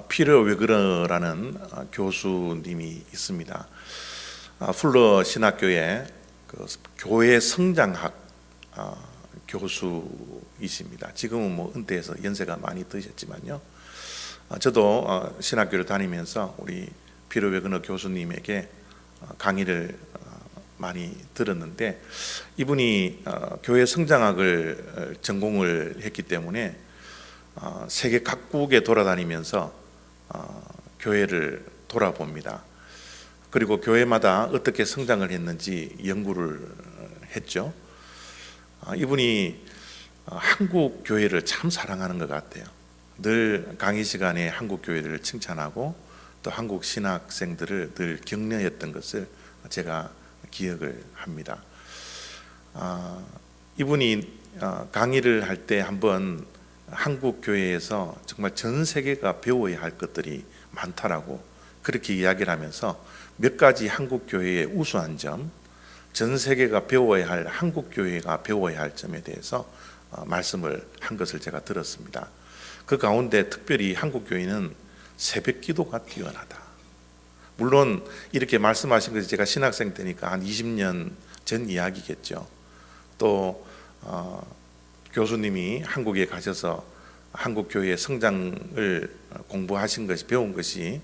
피터 웨그너라는 교수님이 있습니다. 풀러 신학교의 교회 성장학 교수이십니다. 지금은 은퇴해서 연세가 많이 드셨지만요. 저도 신학교를 다니면서 우리 피터 웨그너 교수님에게 강의를 많이 들었는데, 이분이 교회 성장학을 전공을 했기 때문에 세계 각국에 돌아다니면서 교회를 돌아봅니다. 그리고 교회마다 어떻게 성장을 했는지 연구를 했죠. 이분이 한국 교회를 참 사랑하는 것 같아요. 늘 강의 시간에 한국 교회들을 칭찬하고 또 한국 신학생들을 늘 격려했던 것을 제가 기억을 합니다. 이분이 강의를 할 때 한번 한국 교회에서 정말 전 세계가 배워야 할 것들이 많다라고 그렇게 이야기를 하면서 몇 가지 한국 교회의 우수한 점, 전 세계가 배워야 할 한국 교회가 배워야 할 점에 대해서 말씀을 한 것을 제가 들었습니다. 그 가운데 특별히 한국 교회는 새벽 기도가 뛰어나다. 물론 이렇게 말씀하신 것이 제가 신학생 때니까 한 20년 전 이야기겠죠. 또 교수님이 한국에 가셔서 한국 교회의 성장을 공부하신 것이, 배운 것이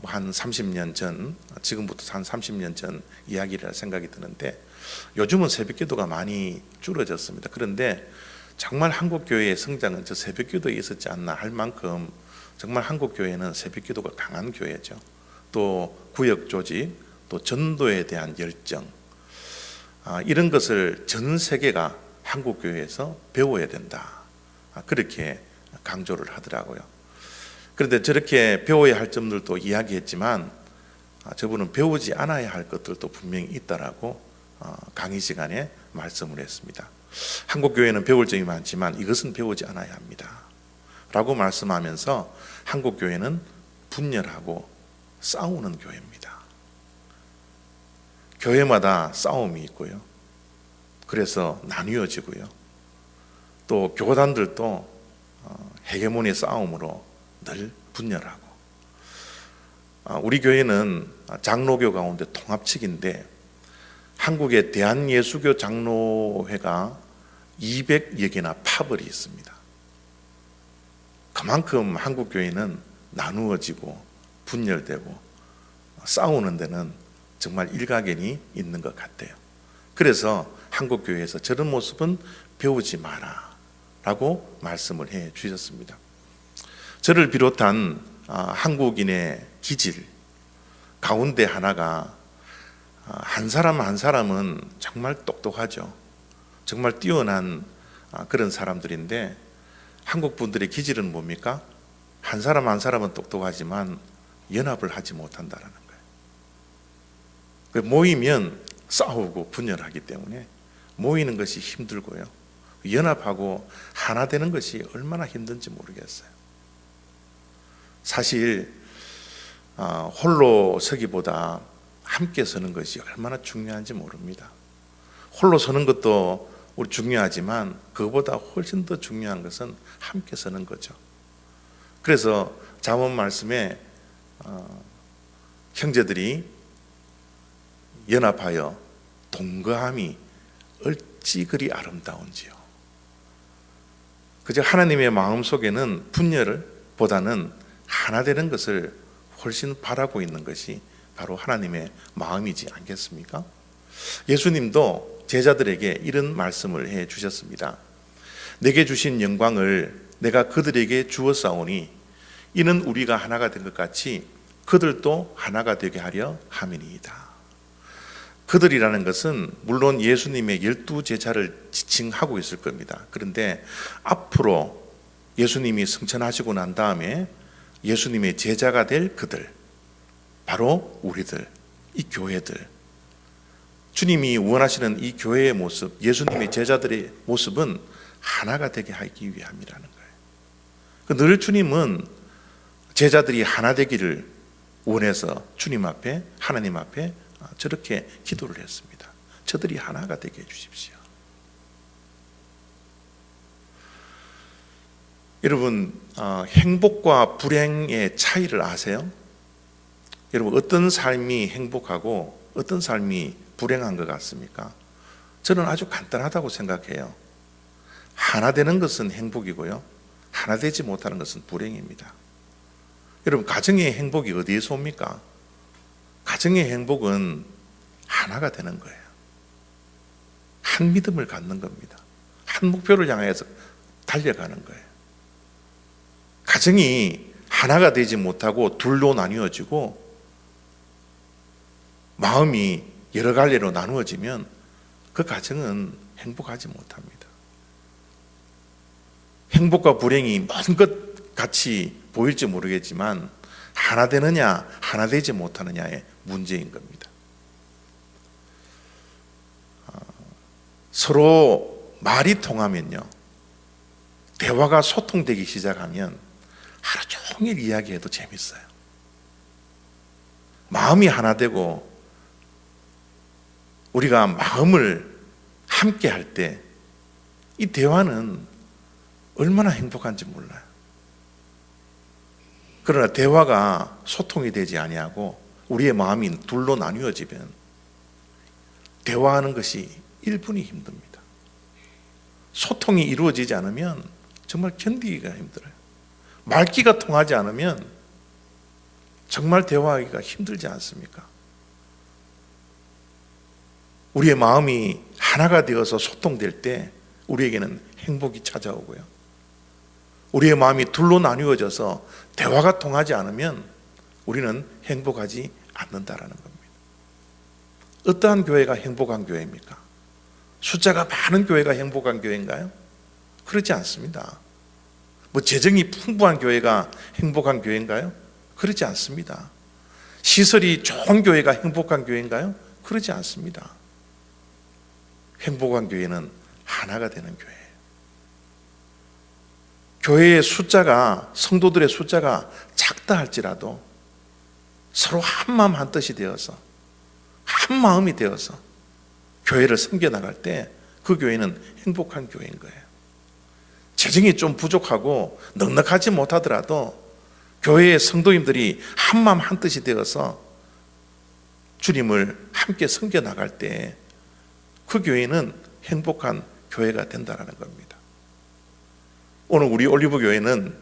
한 30년 전, 지금부터 한 30년 전 이야기라 생각이 드는데, 요즘은 새벽 기도가 많이 줄어졌습니다. 그런데 정말 한국 교회의 성장은 저 새벽 기도에 있었지 않나 할 만큼 정말 한국 교회는 새벽 기도가 강한 교회죠. 또 구역 조직, 또 전도에 대한 열정, 이런 것을 전 세계가 한국 교회에서 배워야 된다, 그렇게 강조를 하더라고요. 그런데 저렇게 배워야 할 점들도 이야기했지만 저분은 배우지 않아야 할 것들도 분명히 있다라고 강의 시간에 말씀을 했습니다. 한국 교회는 배울 점이 많지만 이것은 배우지 않아야 합니다 라고 말씀하면서 한국 교회는 분열하고 싸우는 교회입니다. 교회마다 싸움이 있고요. 그래서 나뉘어지고요. 또 교단들도 헤게모니 싸움으로 늘 분열하고, 우리 교회는 장로교 가운데 통합측인데 한국의 대한예수교 장로회가 200여 개나 파벌이 있습니다. 그만큼 한국 교회는 나누어지고 분열되고 싸우는 데는 정말 일가견이 있는 것 같아요. 그래서 한국 교회에서 저런 모습은 배우지 마라 라고 말씀을 해 주셨습니다. 저를 비롯한 한국인의 기질 가운데 하나가, 한 사람 한 사람은 정말 똑똑하죠. 정말 뛰어난 그런 사람들인데, 한국 분들의 기질은 뭡니까? 한 사람 한 사람은 똑똑하지만 연합을 하지 못한다라는 거예요. 모이면 싸우고 분열하기 때문에 모이는 것이 힘들고요. 연합하고 하나 되는 것이 얼마나 힘든지 모르겠어요. 사실 홀로 서기보다 함께 서는 것이 얼마나 중요한지 모릅니다. 홀로 서는 것도 우리 중요하지만 그것보다 훨씬 더 중요한 것은 함께 서는 거죠. 그래서 잠언 말씀에 형제들이 연합하여 동거함이 어찌 그리 아름다운지요. 그저 하나님의 마음 속에는 분열보다는 하나 되는 것을 훨씬 바라고 있는 것이 바로 하나님의 마음이지 않겠습니까? 예수님도 제자들에게 이런 말씀을 해 주셨습니다. 내게 주신 영광을 내가 그들에게 주었사오니 이는 우리가 하나가 된 것 같이 그들도 하나가 되게 하려 함이니이다. 그들이라는 것은 물론 예수님의 12제자를 지칭하고 있을 겁니다. 그런데 앞으로 예수님이 승천하시고 난 다음에 예수님의 제자가 될 그들, 바로 우리들, 이 교회들, 주님이 원하시는 이 교회의 모습, 예수님의 제자들의 모습은 하나가 되게 하기 위함이라는 거예요. 늘 주님은 제자들이 하나 되기를 원해서 주님 앞에, 하나님 앞에 저렇게 기도를 했습니다. 저들이 하나가 되게 해주십시오. 여러분, 행복과 불행의 차이를 아세요? 여러분, 어떤 삶이 행복하고 어떤 삶이 불행한 것 같습니까? 저는 아주 간단하다고 생각해요. 하나 되는 것은 행복이고요, 하나 되지 못하는 것은 불행입니다. 여러분, 가정의 행복이 어디에서 옵니까? 가정의 행복은 하나가 되는 거예요. 한 믿음을 갖는 겁니다. 한 목표를 향해서 달려가는 거예요. 가정이 하나가 되지 못하고 둘로 나뉘어지고 마음이 여러 갈래로 나누어지면 그 가정은 행복하지 못합니다. 행복과 불행이 먼 것 같이 보일지 모르겠지만 하나 되느냐 하나 되지 못하느냐의 문제인 겁니다. 서로 말이 통하면요, 대화가 소통되기 시작하면 하루 종일 이야기해도 재밌어요. 마음이 하나 되고 우리가 마음을 함께 할 때 이 대화는 얼마나 행복한지 몰라요. 그러나 대화가 소통이 되지 아니하고 우리의 마음이 둘로 나뉘어지면 대화하는 것이 1분이 힘듭니다. 소통이 이루어지지 않으면 정말 견디기가 힘들어요. 말귀가 통하지 않으면 정말 대화하기가 힘들지 않습니까? 우리의 마음이 하나가 되어서 소통될 때 우리에게는 행복이 찾아오고요, 우리의 마음이 둘로 나뉘어져서 대화가 통하지 않으면 우리는 행복하지 않는다라는 겁니다. 어떠한 교회가 행복한 교회입니까? 숫자가 많은 교회가 행복한 교회인가요? 그렇지 않습니다. 재정이 풍부한 교회가 행복한 교회인가요? 그렇지 않습니다. 시설이 좋은 교회가 행복한 교회인가요? 그렇지 않습니다. 행복한 교회는 하나가 되는 교회예요. 교회의 숫자가, 성도들의 숫자가 작다 할지라도 서로 한 마음 한 뜻이 되어서 한 마음이 되어서 교회를 섬겨나갈 때 그 교회는 행복한 교회인 거예요. 재정이 좀 부족하고 넉넉하지 못하더라도 교회의 성도님들이 한 마음 한 뜻이 되어서 주님을 함께 섬겨나갈 때 그 교회는 행복한 교회가 된다는 겁니다. 오늘 우리 올리브 교회는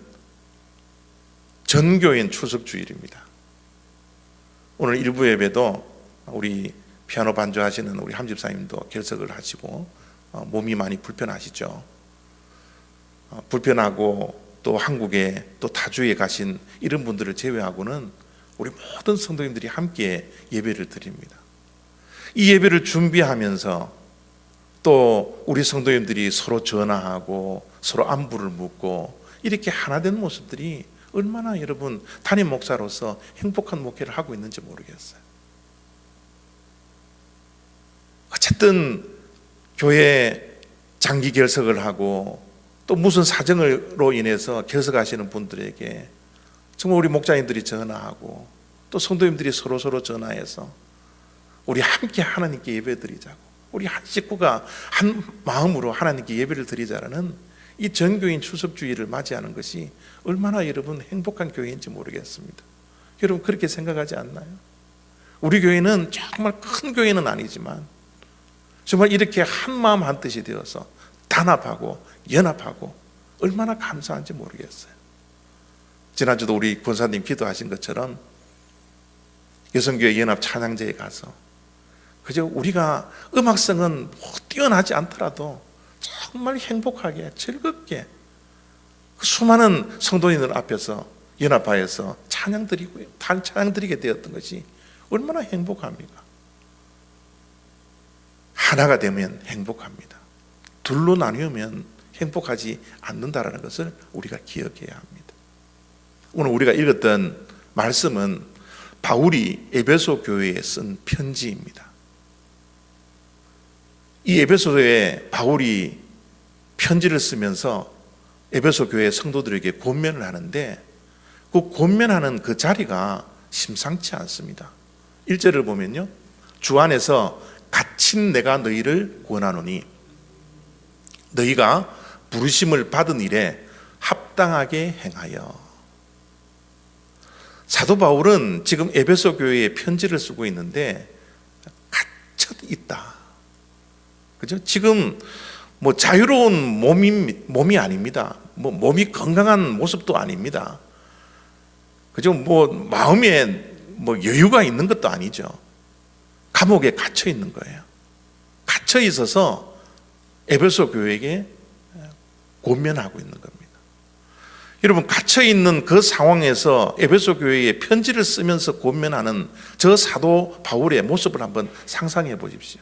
전교인 추석주일입니다. 오늘 일부 예배도 우리 피아노 반주하시는 우리 함집사님도 결석을 하시고 몸이 많이 불편하시죠. 불편하고 또 한국에 또 타주에 가신 이런 분들을 제외하고는 우리 모든 성도님들이 함께 예배를 드립니다. 이 예배를 준비하면서 또 우리 성도님들이 서로 전화하고 서로 안부를 묻고 이렇게 하나 된 모습들이 얼마나 여러분 담임 목사로서 행복한 목회를 하고 있는지 모르겠어요. 어쨌든 교회 장기 결석을 하고 또 무슨 사정으로 인해서 결석하시는 분들에게 정말 우리 목자님들이 전화하고 또 성도님들이 서로 전화해서 우리 함께 하나님께 예배드리자고, 우리 한 식구가 한 마음으로 하나님께 예배를 드리자라는 이 전교인 추석주의를 맞이하는 것이 얼마나 여러분 행복한 교회인지 모르겠습니다. 여러분 그렇게 생각하지 않나요? 우리 교회는 정말 큰 교회는 아니지만 정말 이렇게 한 마음 한 뜻이 되어서 단합하고 연합하고 얼마나 감사한지 모르겠어요. 지난주도 우리 권사님 기도하신 것처럼 여성교회 연합 찬양제에 가서 그저 우리가 음악성은 뛰어나지 않더라도 정말 행복하게 즐겁게 그 수많은 성도인들 앞에서 연합하여서 찬양 드리게 되었던 것이 얼마나 행복합니까? 하나가 되면 행복합니다. 둘로 나뉘면 행복하지 않는다라는 것을 우리가 기억해야 합니다. 오늘 우리가 읽었던 말씀은 바울이 에베소 교회에 쓴 편지입니다. 이 에베소에 바울이 편지를 쓰면서 에베소 교회 성도들에게 권면을 하는데 그 권면하는 그 자리가 심상치 않습니다. 1절을 보면요, 주 안에서 갇힌 내가 너희를 권하노니 너희가 부르심을 받은 일에 합당하게 행하여. 사도 바울은 지금 에베소 교회에 편지를 쓰고 있는데 갇혀 있다. 그죠? 지금 뭐 자유로운 몸이 아닙니다. 뭐 몸이 건강한 모습도 아닙니다. 그죠? 뭐 마음에 뭐 여유가 있는 것도 아니죠. 감옥에 갇혀 있는 거예요. 갇혀 있어서 에베소 교회에게 권면하고 있는 겁니다. 여러분, 갇혀 있는 그 상황에서 에베소 교회에 편지를 쓰면서 권면하는 저 사도 바울의 모습을 한번 상상해 보십시오.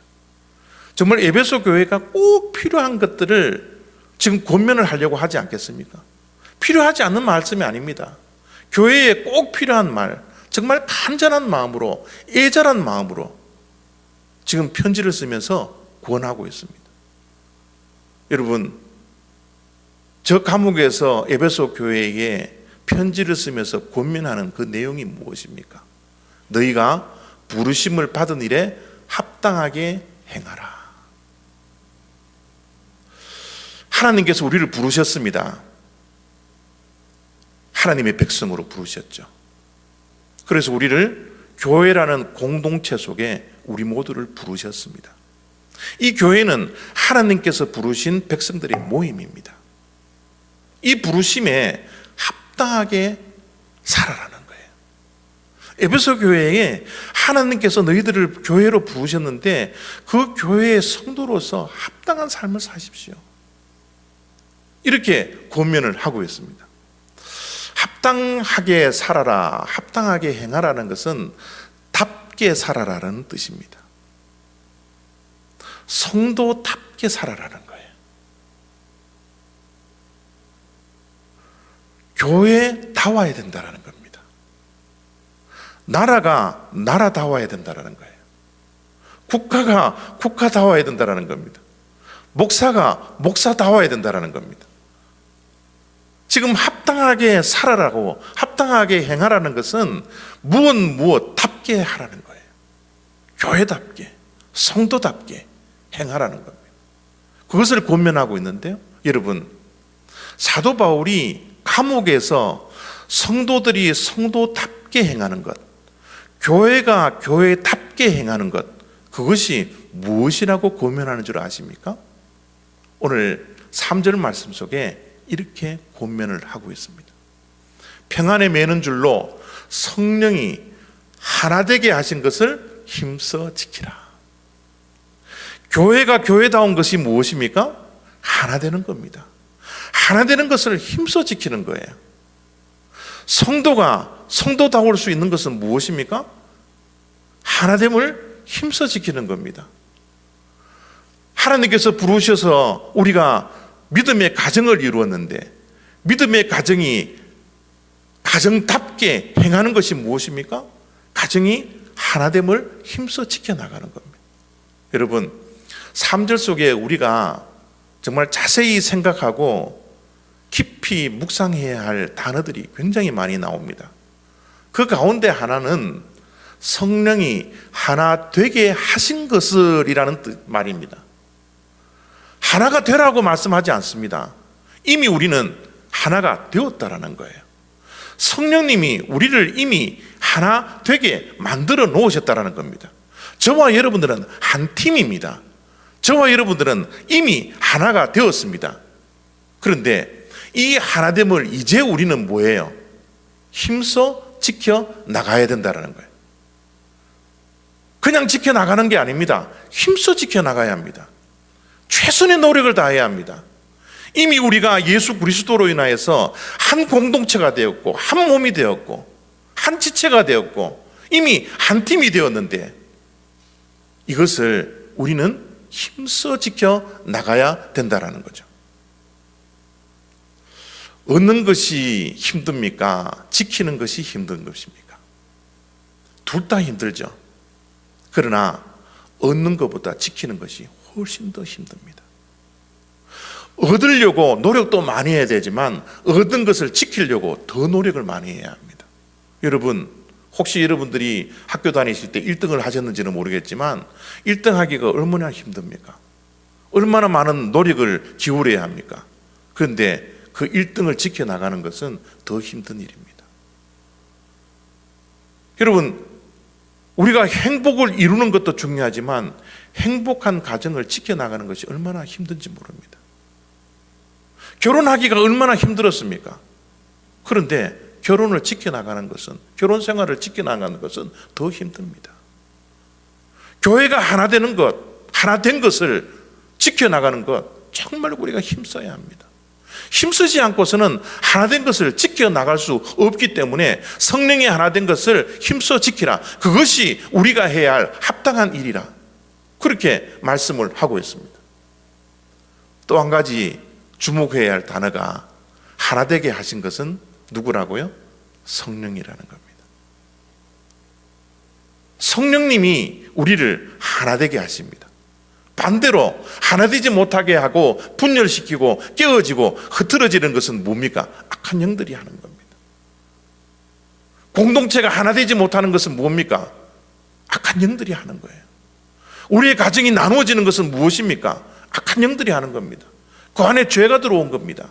정말 에베소 교회가 꼭 필요한 것들을 지금 권면을 하려고 하지 않겠습니까? 필요하지 않는 말씀이 아닙니다. 교회에 꼭 필요한 말, 정말 간절한 마음으로, 애절한 마음으로 지금 편지를 쓰면서 권하고 있습니다. 여러분, 저 감옥에서 에베소 교회에게 편지를 쓰면서 권면하는 그 내용이 무엇입니까? 너희가 부르심을 받은 일에 합당하게 행하라. 하나님께서 우리를 부르셨습니다. 하나님의 백성으로 부르셨죠. 그래서 우리를 교회라는 공동체 속에 우리 모두를 부르셨습니다. 이 교회는 하나님께서 부르신 백성들의 모임입니다. 이 부르심에 합당하게 살아라는 거예요. 에베소 교회에 하나님께서 너희들을 교회로 부르셨는데 그 교회의 성도로서 합당한 삶을 사십시오. 이렇게 권면을 하고 있습니다. 합당하게 살아라, 합당하게 행하라는 것은 답게 살아라는 뜻입니다. 성도답게 살아라는 거예요. 교회다워야 된다는 겁니다. 나라가 나라다워야 된다는 거예요. 국가가 국가다워야 된다는 겁니다. 목사가 목사다워야 된다는 겁니다. 지금 합당하게 살아라고, 합당하게 행하라는 것은 무엇답게 하라는 거예요. 교회답게, 성도답게 행하라는 겁니다. 그것을 권면하고 있는데요. 여러분, 사도 바울이 감옥에서 성도들이 성도답게 행하는 것, 교회가 교회답게 행하는 것, 그것이 무엇이라고 권면하는 줄 아십니까? 오늘 3절 말씀 속에 이렇게 권면을 하고 있습니다. 평안에 매는 줄로 성령이 하나 되게 하신 것을 힘써 지키라. 교회가 교회다운 것이 무엇입니까? 하나 되는 겁니다. 하나 되는 것을 힘써 지키는 거예요. 성도가 성도다울 수 있는 것은 무엇입니까? 하나됨을 힘써 지키는 겁니다. 하나님께서 부르셔서 우리가 믿음의 가정을 이루었는데 믿음의 가정이 가정답게 행하는 것이 무엇입니까? 가정이 하나됨을 힘써 지켜나가는 겁니다. 여러분, 3절 속에 우리가 정말 자세히 생각하고 깊이 묵상해야 할 단어들이 굉장히 많이 나옵니다. 그 가운데 하나는 성령이 하나 되게 하신 것을이라는 말입니다. 하나가 되라고 말씀하지 않습니다. 이미 우리는 하나가 되었다라는 거예요. 성령님이 우리를 이미 하나 되게 만들어 놓으셨다라는 겁니다. 저와 여러분들은 한 팀입니다. 저와 여러분들은 이미 하나가 되었습니다. 그런데 이 하나됨을 이제 우리는 뭐예요? 힘써 지켜 나가야 된다는 거예요. 그냥 지켜 나가는 게 아닙니다. 힘써 지켜 나가야 합니다. 최선의 노력을 다해야 합니다. 이미 우리가 예수 그리스도로 인하여서 한 공동체가 되었고 한 몸이 되었고 한 지체가 되었고 이미 한 팀이 되었는데 이것을 우리는 힘써 지켜 나가야 된다는 거죠. 얻는 것이 힘듭니까? 지키는 것이 힘든 것입니까? 둘 다 힘들죠. 그러나 얻는 것보다 지키는 것이 훨씬 더 힘듭니다. 얻으려고 노력도 많이 해야 되지만 얻은 것을 지키려고 더 노력을 많이 해야 합니다. 여러분, 혹시 여러분들이 학교 다니실 때 1등을 하셨는지는 모르겠지만 1등 하기가 얼마나 힘듭니까? 얼마나 많은 노력을 기울여야 합니까? 그런데 그 1등을 지켜나가는 것은 더 힘든 일입니다. 여러분, 우리가 행복을 이루는 것도 중요하지만 행복한 가정을 지켜나가는 것이 얼마나 힘든지 모릅니다. 결혼하기가 얼마나 힘들었습니까? 그런데 결혼을 지켜나가는 것은, 결혼 생활을 지켜나가는 것은 더 힘듭니다. 교회가 하나 되는 것, 하나 된 것을 지켜나가는 것, 정말 우리가 힘써야 합니다. 힘쓰지 않고서는 하나 된 것을 지켜나갈 수 없기 때문에 성령이 하나 된 것을 힘써 지키라. 그것이 우리가 해야 할 합당한 일이라. 그렇게 말씀을 하고 있습니다. 또 한 가지 주목해야 할 단어가 하나 되게 하신 것은 누구라고요? 성령이라는 겁니다. 성령님이 우리를 하나 되게 하십니다. 반대로 하나 되지 못하게 하고 분열시키고 깨어지고 흐트러지는 것은 뭡니까? 악한 영들이 하는 겁니다. 공동체가 하나 되지 못하는 것은 뭡니까? 악한 영들이 하는 거예요. 우리의 가정이 나누어지는 것은 무엇입니까? 악한 영들이 하는 겁니다. 그 안에 죄가 들어온 겁니다.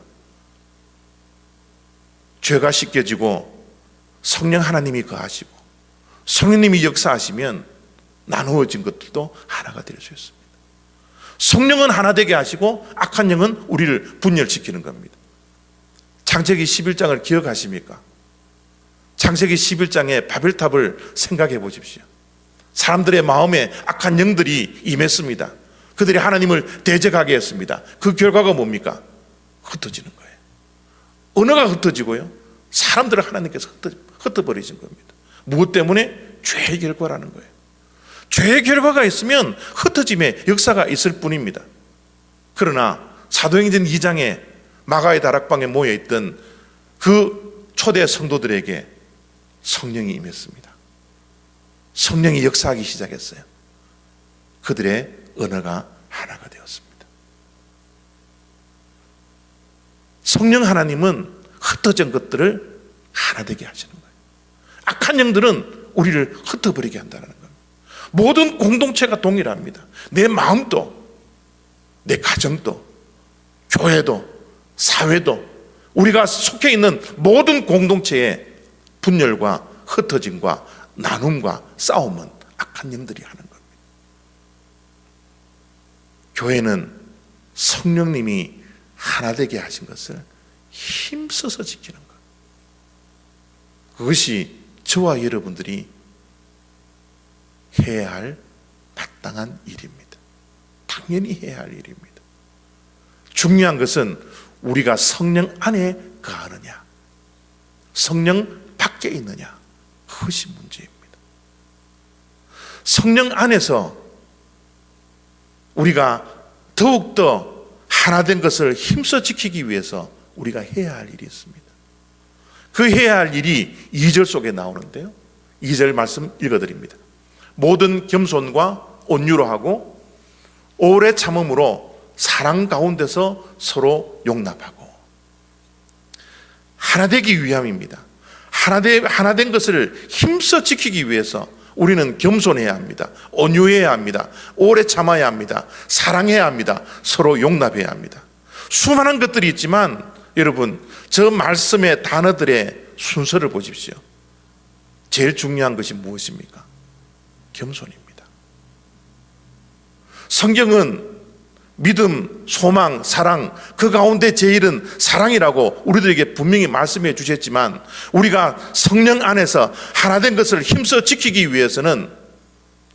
죄가 씻겨지고 성령 하나님이 거하시고 성령님이 역사하시면 나누어진 것들도 하나가 될 수 있습니다. 성령은 하나 되게 하시고 악한 영은 우리를 분열시키는 겁니다. 창세기 11장을 기억하십니까? 창세기 11장의 바벨탑을 생각해 보십시오. 사람들의 마음에 악한 영들이 임했습니다. 그들이 하나님을 대적하게 했습니다. 그 결과가 뭡니까? 흩어지는 거예요. 언어가 흩어지고요, 사람들을 하나님께서 흩어버리신 겁니다. 무엇 때문에? 죄의 결과라는 거예요. 죄의 결과가 있으면 흩어짐의 역사가 있을 뿐입니다. 그러나 사도행전 2장에 마가의 다락방에 모여있던 그 초대 성도들에게 성령이 임했습니다. 성령이 역사하기 시작했어요. 그들의 언어가 하나가 되었습니다. 성령 하나님은 흩어진 것들을 하나 되게 하시는 거예요. 악한 영들은 우리를 흩어버리게 한다는 겁니다. 모든 공동체가 동일합니다. 내 마음도, 내 가정도, 교회도, 사회도, 우리가 속해 있는 모든 공동체의 분열과 흩어짐과 나눔과 싸움은 악한 영들이 하는 겁니다. 교회는 성령님이 하나 되게 하신 것을 힘써서 지키는 것, 그것이 저와 여러분들이 해야 할 마땅한 일입니다. 당연히 해야 할 일입니다. 중요한 것은 우리가 성령 안에 거하느냐, 성령 밖에 있느냐, 그것이 문제입니다. 성령 안에서 우리가 더욱더 하나된 것을 힘써 지키기 위해서 우리가 해야 할 일이 있습니다. 그 해야 할 일이 2절 속에 나오는데요, 2절 말씀 읽어드립니다. 모든 겸손과 온유로 하고 오래 참음으로 사랑 가운데서 서로 용납하고. 하나 되기 위함입니다. 하나 된 것을 힘써 지키기 위해서 우리는 겸손해야 합니다. 온유해야 합니다. 오래 참아야 합니다. 사랑해야 합니다. 서로 용납해야 합니다. 수많은 것들이 있지만 여러분, 저 말씀의 단어들의 순서를 보십시오. 제일 중요한 것이 무엇입니까? 겸손입니다. 성경은 믿음, 소망, 사랑, 그 가운데 제일은 사랑이라고 우리들에게 분명히 말씀해 주셨지만, 우리가 성령 안에서 하나 된 것을 힘써 지키기 위해서는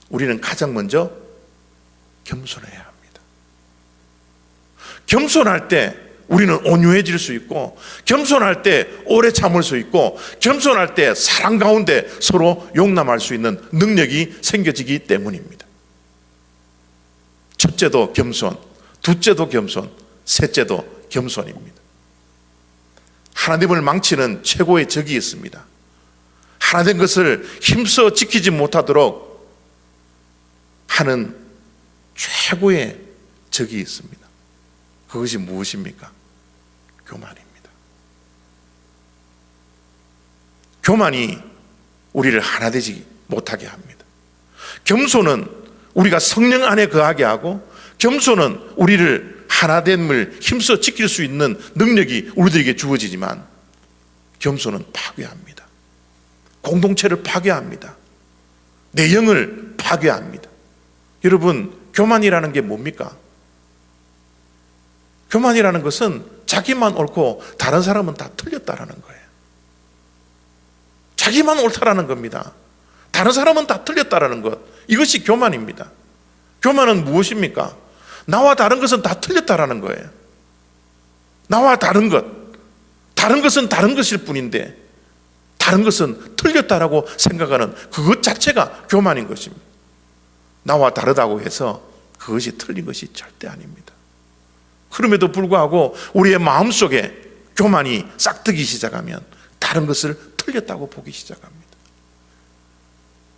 우리는 가장 먼저 겸손해야 합니다. 겸손할 때 우리는 온유해질 수 있고, 겸손할 때 오래 참을 수 있고, 겸손할 때 사랑 가운데 서로 용납할 수 있는 능력이 생겨지기 때문입니다. 첫째도 겸손, 둘째도 겸손, 셋째도 겸손입니다. 하나님을 망치는 최고의 적이 있습니다. 하나된 것을 힘써 지키지 못하도록 하는 최고의 적이 있습니다. 그것이 무엇입니까? 교만입니다. 교만이 우리를 하나 되지 못하게 합니다. 겸손은 우리가 성령 안에 거하게 하고, 겸손은 우리를 하나됨을 힘써 지킬 수 있는 능력이 우리들에게 주어지지만 겸손은 파괴합니다. 공동체를 파괴합니다. 내 영을 파괴합니다. 여러분, 교만이라는 게 뭡니까? 교만이라는 것은 자기만 옳고 다른 사람은 다 틀렸다라는 거예요. 자기만 옳다라는 겁니다. 다른 사람은 다 틀렸다라는 것, 이것이 교만입니다. 교만은 무엇입니까? 나와 다른 것은 다 틀렸다라는 거예요. 나와 다른 것, 다른 것은 다른 것일 뿐인데 다른 것은 틀렸다라고 생각하는 그것 자체가 교만인 것입니다. 나와 다르다고 해서 그것이 틀린 것이 절대 아닙니다. 그럼에도 불구하고 우리의 마음속에 교만이 싹트기 시작하면 다른 것을 틀렸다고 보기 시작합니다.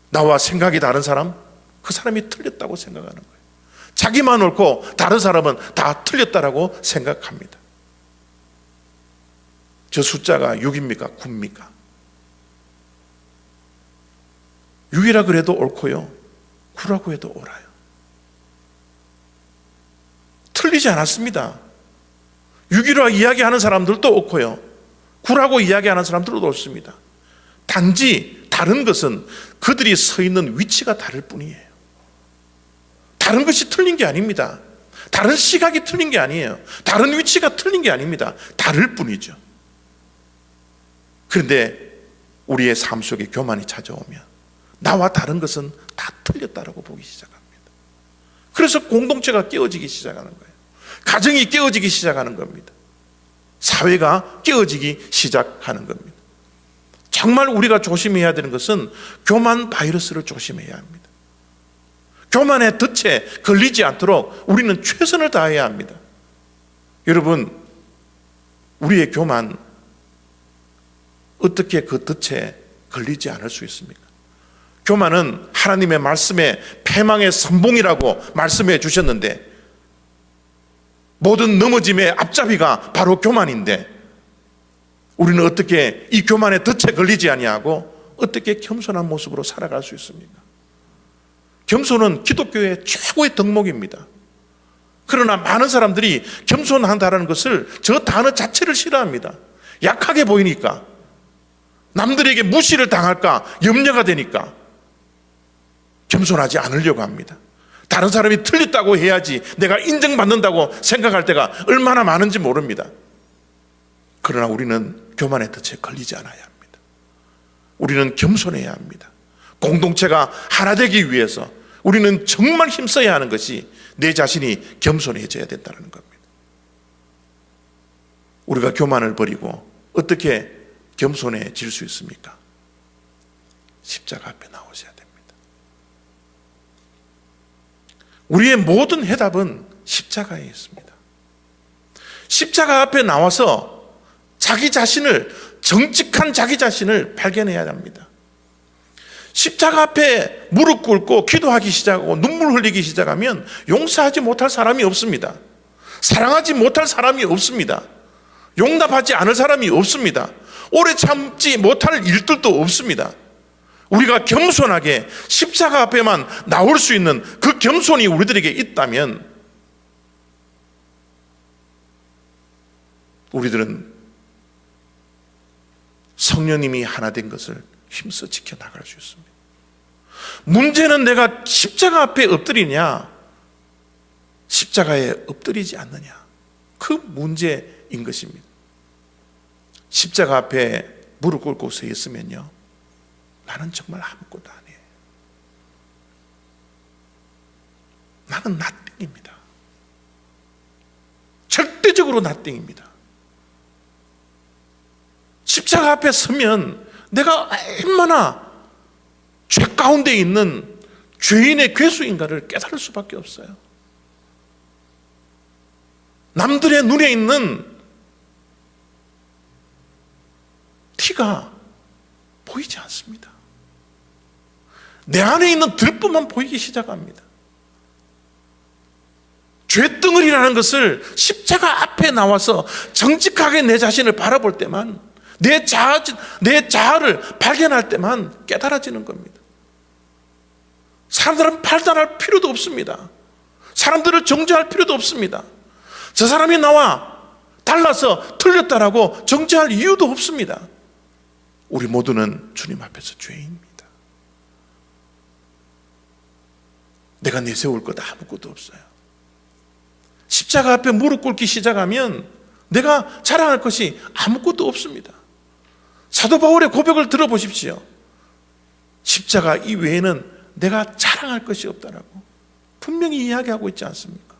나와 생각이 다른 사람, 그 사람이 틀렸다고 생각하는 거예요. 자기만 옳고 다른 사람은 다 틀렸다라고 생각합니다. 저 숫자가 6입니까? 9입니까? 6이라 그래도 옳고요, 9라고 해도 옳아요. 틀리지 않았습니다. 6이라 이야기하는 사람들도 옳고요, 9라고 이야기하는 사람들도 옳습니다. 단지 다른 것은 그들이 서 있는 위치가 다를 뿐이에요. 다른 것이 틀린 게 아닙니다. 다른 시각이 틀린 게 아니에요. 다른 위치가 틀린 게 아닙니다. 다를 뿐이죠. 그런데 우리의 삶 속에 교만이 찾아오면 나와 다른 것은 다 틀렸다라고 보기 시작합니다. 그래서 공동체가 깨어지기 시작하는 거예요. 가정이 깨어지기 시작하는 겁니다. 사회가 깨어지기 시작하는 겁니다. 정말 우리가 조심해야 되는 것은 교만 바이러스를 조심해야 합니다. 교만의 덫에 걸리지 않도록 우리는 최선을 다해야 합니다. 여러분, 우리의 교만 어떻게 그 덫에 걸리지 않을 수 있습니까? 교만은 하나님의 말씀에 패망의 선봉이라고 말씀해 주셨는데 모든 넘어짐의 앞잡이가 바로 교만인데 우리는 어떻게 이 교만의 덫에 걸리지 아니하고 어떻게 겸손한 모습으로 살아갈 수 있습니까? 겸손은 기독교의 최고의 덕목입니다. 그러나 많은 사람들이 겸손한다는 것을, 저 단어 자체를 싫어합니다. 약하게 보이니까, 남들에게 무시를 당할까 염려가 되니까 겸손하지 않으려고 합니다. 다른 사람이 틀렸다고 해야지 내가 인정받는다고 생각할 때가 얼마나 많은지 모릅니다. 그러나 우리는 교만의 덫에 걸리지 않아야 합니다. 우리는 겸손해야 합니다. 공동체가 하나 되기 위해서 우리는 정말 힘써야 하는 것이 내 자신이 겸손해져야 된다는 겁니다. 우리가 교만을 버리고 어떻게 겸손해질 수 있습니까? 십자가 앞에 나오셔야 됩니다. 우리의 모든 해답은 십자가에 있습니다. 십자가 앞에 나와서 자기 자신을, 정직한 자기 자신을 발견해야 합니다. 십자가 앞에 무릎 꿇고 기도하기 시작하고 눈물 흘리기 시작하면 용서하지 못할 사람이 없습니다. 사랑하지 못할 사람이 없습니다. 용납하지 않을 사람이 없습니다. 오래 참지 못할 일들도 없습니다. 우리가 겸손하게 십자가 앞에만 나올 수 있는 그 겸손이 우리들에게 있다면 우리들은 성령님이 하나 된 것을 힘써 지켜나갈 수 있습니다. 문제는 내가 십자가 앞에 엎드리냐, 십자가에 엎드리지 않느냐, 그 문제인 것입니다. 십자가 앞에 무릎 꿇고 서 있으면요, 나는 정말 아무것도 아니에요. 나는 nothing입니다. 절대적으로 nothing입니다. 십자가 앞에 서면 내가 얼마나 죄 가운데 있는 죄인의 괴수인가를 깨달을 수밖에 없어요. 남들의 눈에 있는 티가 보이지 않습니다. 내 안에 있는 들뿐만 보이기 시작합니다. 죄덩어리라는 것을 십자가 앞에 나와서 정직하게 내 자신을 바라볼 때만, 내 자아를 발견할 때만 깨달아지는 겁니다. 사람들은 판단할 필요도 없습니다. 사람들을 정죄할 필요도 없습니다. 저 사람이 나와 달라서 틀렸다라고 정죄할 이유도 없습니다. 우리 모두는 주님 앞에서 죄인입니다. 내가 내세울 것 아무것도 없어요. 십자가 앞에 무릎 꿇기 시작하면 내가 자랑할 것이 아무것도 없습니다. 사도 바울의 고백을 들어보십시오. 십자가 이외에는 내가 자랑할 것이 없다라고 분명히 이야기하고 있지 않습니까?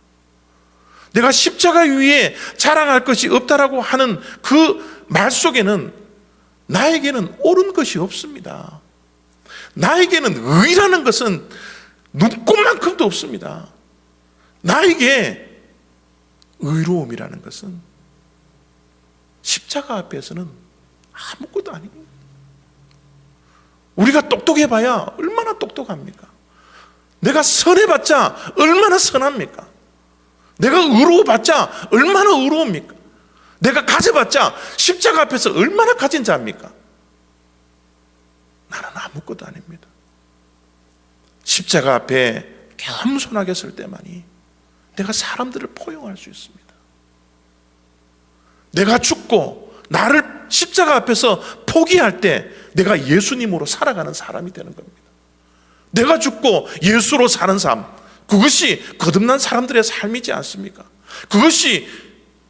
내가 십자가 위에 자랑할 것이 없다라고 하는 그 말 속에는 나에게는 옳은 것이 없습니다. 나에게는 의라는 것은 눈꼽만큼도 없습니다. 나에게 의로움이라는 것은 십자가 앞에서는 아무것도 아닙니다. 우리가 똑똑해봐야 얼마나 똑똑합니까? 내가 선해봤자 얼마나 선합니까? 내가 의로워봤자 얼마나 의로웁니까? 내가 가져봤자 십자가 앞에서 얼마나 가진 자입니까? 나는 아무것도 아닙니다. 십자가 앞에 겸손하게 설 때만이 내가 사람들을 포용할 수 있습니다. 내가 죽고 나를 십자가 앞에서 포기할 때 내가 예수님으로 살아가는 사람이 되는 겁니다. 내가 죽고 예수로 사는 삶, 그것이 거듭난 사람들의 삶이지 않습니까? 그것이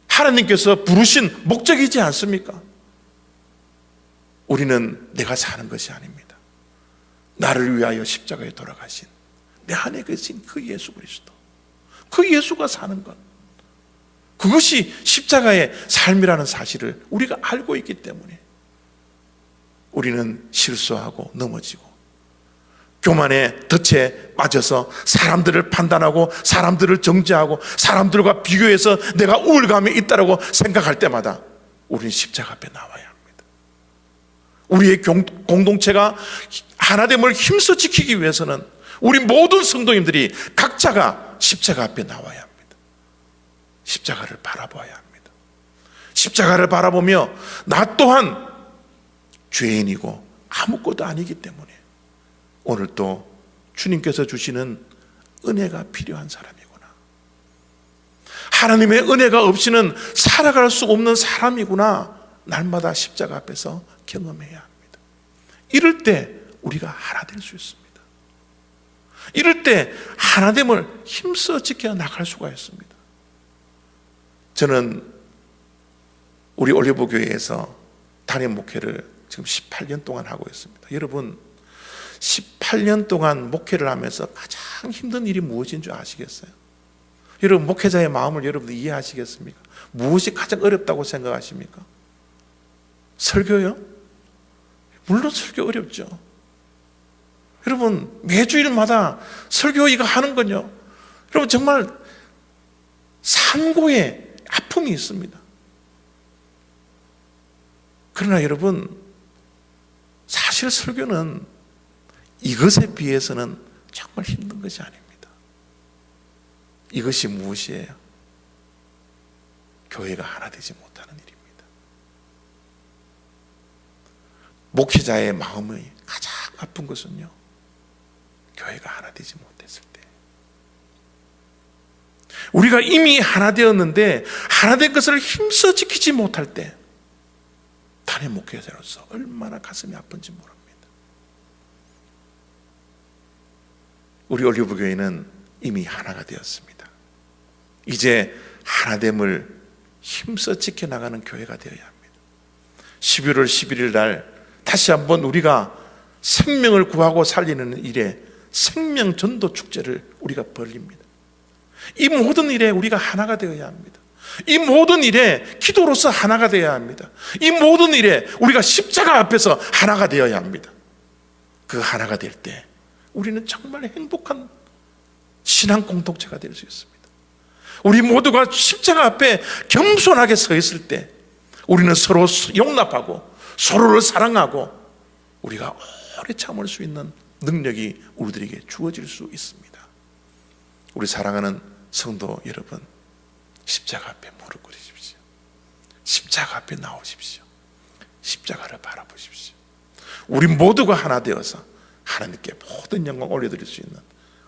하나님께서 부르신 목적이지 않습니까? 우리는 내가 사는 것이 아닙니다. 나를 위하여 십자가에 돌아가신 내 안에 계신 그 예수 그리스도, 그 예수가 사는 것, 그것이 십자가의 삶이라는 사실을 우리가 알고 있기 때문에 우리는 실수하고 넘어지고 교만의 덫에 빠져서 사람들을 판단하고 사람들을 정죄하고 사람들과 비교해서 내가 우월감이 있다고 생각할 때마다 우리는 십자가 앞에 나와야 합니다. 우리의 공동체가 하나됨을 힘써 지키기 위해서는 우리 모든 성도님들이 각자가 십자가 앞에 나와야 합니다. 십자가를 바라봐야 합니다. 십자가를 바라보며 나 또한 죄인이고 아무것도 아니기 때문에 오늘 또 주님께서 주시는 은혜가 필요한 사람이구나, 하나님의 은혜가 없이는 살아갈 수 없는 사람이구나, 날마다 십자가 앞에서 경험해야 합니다. 이럴 때 우리가 하나 될 수 있습니다. 이럴 때 하나됨을 힘써 지켜 나갈 수가 있습니다. 저는 우리 올리브교회에서 담임 목회를 지금 18년 동안 하고 있습니다. 여러분, 18년 동안 목회를 하면서 가장 힘든 일이 무엇인 줄 아시겠어요? 여러분, 목회자의 마음을 여러분들 이해하시겠습니까? 무엇이 가장 어렵다고 생각하십니까? 설교요? 물론 설교 어렵죠. 여러분, 매주일마다 설교 이거 하는 건요, 여러분 정말 산고의 아픔이 있습니다. 그러나 여러분, 사실 설교는 이것에 비해서는 정말 힘든 것이 아닙니다. 이것이 무엇이에요? 교회가 하나 되지 못하는 일입니다. 목회자의 마음이 가장 아픈 것은요, 교회가 하나 되지 못했을 때, 우리가 이미 하나 되었는데 하나 된 것을 힘써 지키지 못할 때 담임 목회자로서 얼마나 가슴이 아픈지 모릅니다. 우리 올리브교회는 이미 하나가 되었습니다. 이제 하나됨을 힘써 지켜나가는 교회가 되어야 합니다. 11월 11일 날 다시 한번 우리가 생명을 구하고 살리는 일에 생명전도 축제를 우리가 벌립니다. 이 모든 일에 우리가 하나가 되어야 합니다. 이 모든 일에 기도로서 하나가 되어야 합니다. 이 모든 일에 우리가 십자가 앞에서 하나가 되어야 합니다. 그 하나가 될 때 우리는 정말 행복한 신앙 공동체가 될 수 있습니다. 우리 모두가 십자가 앞에 겸손하게 서 있을 때 우리는 서로 용납하고 서로를 사랑하고 우리가 오래 참을 수 있는 능력이 우리들에게 주어질 수 있습니다. 우리 사랑하는 성도 여러분, 십자가 앞에 무릎 꿇으십시오. 십자가 앞에 나오십시오. 십자가를 바라보십시오. 우리 모두가 하나 되어서 하나님께 모든 영광 올려드릴 수 있는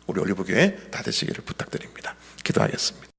우리 올리브교회 다 되시기를 부탁드립니다. 기도하겠습니다.